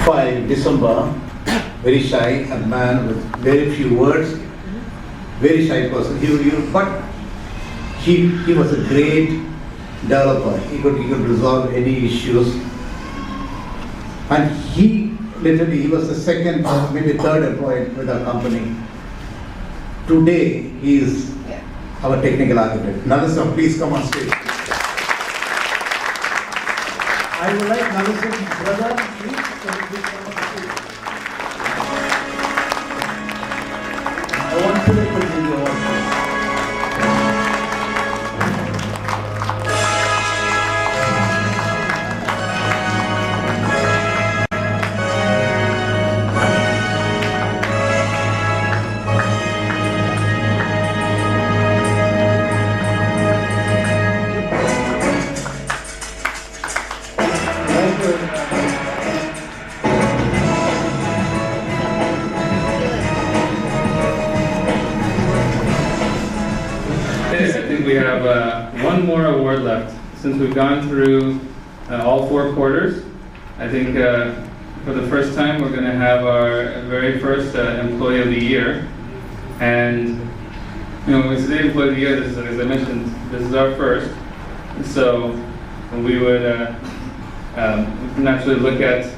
file in December, very shy, a man with very few words, very shy person. But he was a great developer. He could resolve any issues. And he was the second, maybe third employee with our company. Today, he is our technical architect. Nallasivan, please come on stage. I would like Nallasivan's brother, please come on stage. I want to represent your work. I think we have one more award left. Since we've gone through all 4 quarters, I think for the first time we're going to have our very first Employee of the Year. And when we say Employee of the Year, this is, as I mentioned, this is our first. So we would naturally look at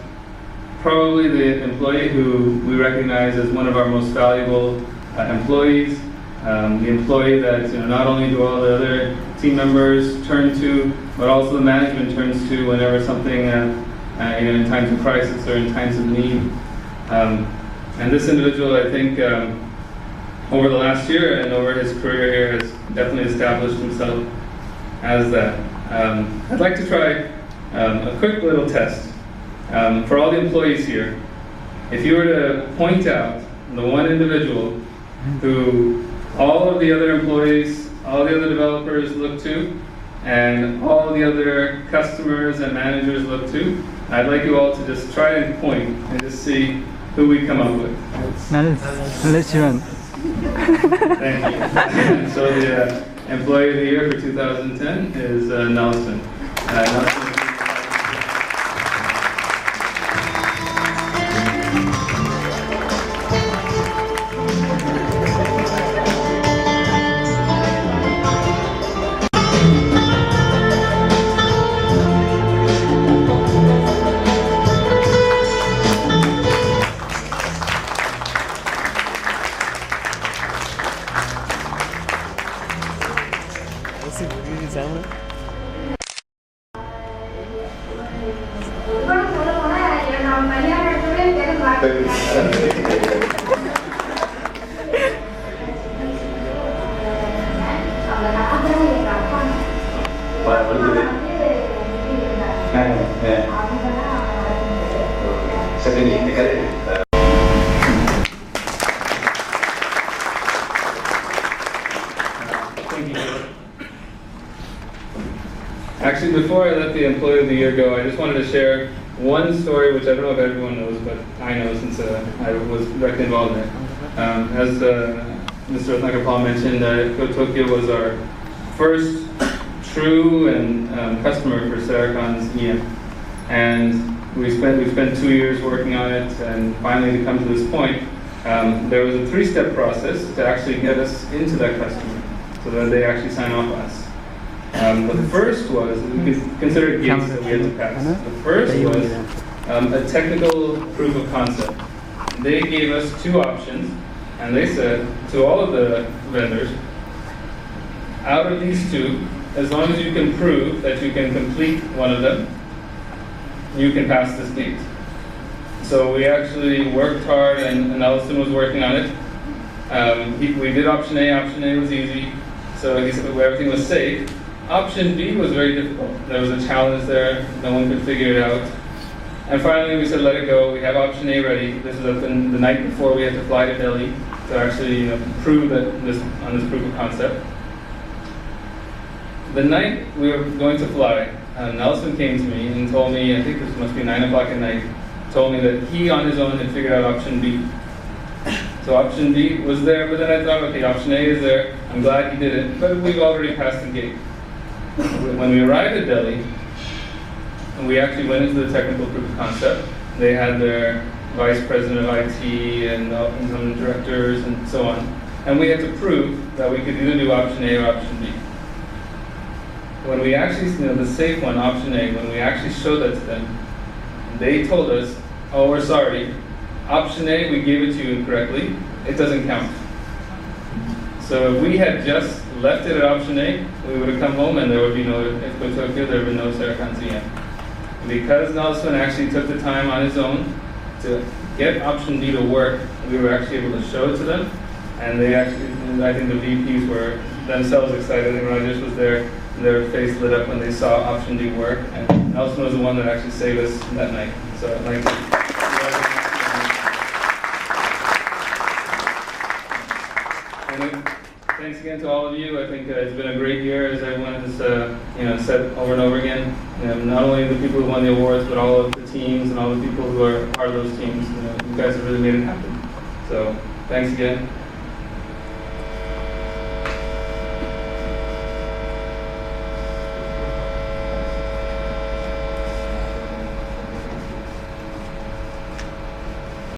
probably the employee who we recognize as one of our most valuable employees. The employee that not only do all the other team members turn to, but also the management turns to whenever something, in times of crisis or in times of need. And this individual, I think, over the last year and over his career here, has definitely established himself as that. I'd like to try a quick little test for all the employees here. If you were to point out the one individual who all of the other employees, all the other developers look to, and all the other customers and managers look to, I'd like you all to just try and point and just see who we come up with. Nallasivan. Thank you. So the Employee of the Year for 2010 is Nallasivan. Actually, before I let the Employee of the Year go, I just wanted to share one story which I don't know if everyone knows, but I know since I was directly involved in it. As Mr. Ratnakar mentioned, Tokyo was our first true and customer for Sericon's EM. And we've spent 2 years working on it, and finally to come to this point, there was a 3-step process to actually get us into that customer, so that they actually sign off on us. The first was, we could consider gates that we had to pass. The first was a technical proof of concept. They gave us 2 options, and they said to all of the vendors, out of these 2, as long as you can prove that you can complete one of them, you can pass this gate. So we actually worked hard, and Nallasivan was working on it. We did option A. Option A was easy, so he said everything was safe. Option B was very difficult. There was a challenge there. No one could figure it out. And finally, we said, let it go. We have option A ready. This is the night before we had to fly to Delhi to actually prove that on this proof of concept. The night we were going to fly, Nallasivan came to me and told me, I think this must be 9 o'clock at night, told me that he on his own had figured out option B. So option B was there, but then I thought, okay, option A is there. I'm glad he did it, but we've already passed the gate. When we arrived at Delhi, and we actually went into the technical proof of concept, They had their vice president of IT and some directors and so on. And we had to prove that we could either do option A or option B. When we actually, the safe one, option A, when we actually showed that to them, they told us, oh, we're sorry. Option A, we gave it to you incorrectly. It doesn't count. So if we had just left it at option A, we would have come home and there would be no, if we took it, there would be no Sarakansiyan. Because Nallasivan actually took the time on his own to get option B to work, we were actually able to show it to them. And they actually, I think the VPs were themselves excited. And Rajesh was there, and their face lit up when they saw option D work. And Nallasivan was the one that actually saved us that night. So I'd like to. And thanks again to all of you. I think it's been a great year, as everyone has said over and over again. Not only the people who won the awards, but all of the teams and all the people who are part of those teams. You guys have really made it happen. So thanks again.